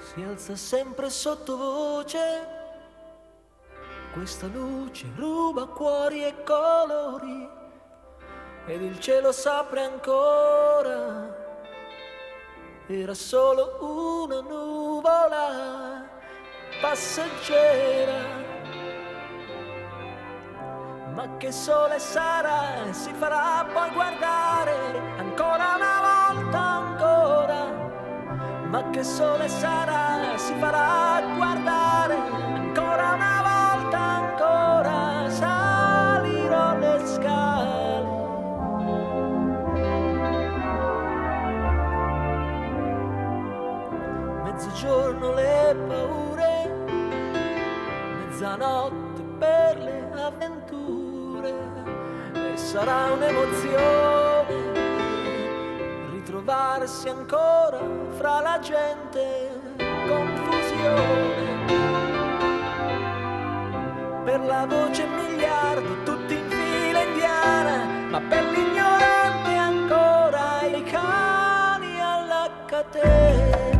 Si alza sempre sottovoce, questa luce ruba cuori e colori, ed il cielo s'apre ancora, era solo una nuvola passeggera. Ma che sole sarà, si farà poi guardare ancora una volta ancora. Ma che sole sarà, si farà guardare ancora una volta ancora. Salirò le scale. Mezzogiorno le paure, mezzanotte per le avventure, e sarà un'emozione ritrovarsi ancora fra la gente, confusione per la voce miliardo, tutti in fila indiana, ma per l'ignorante ancora i cani alla catena.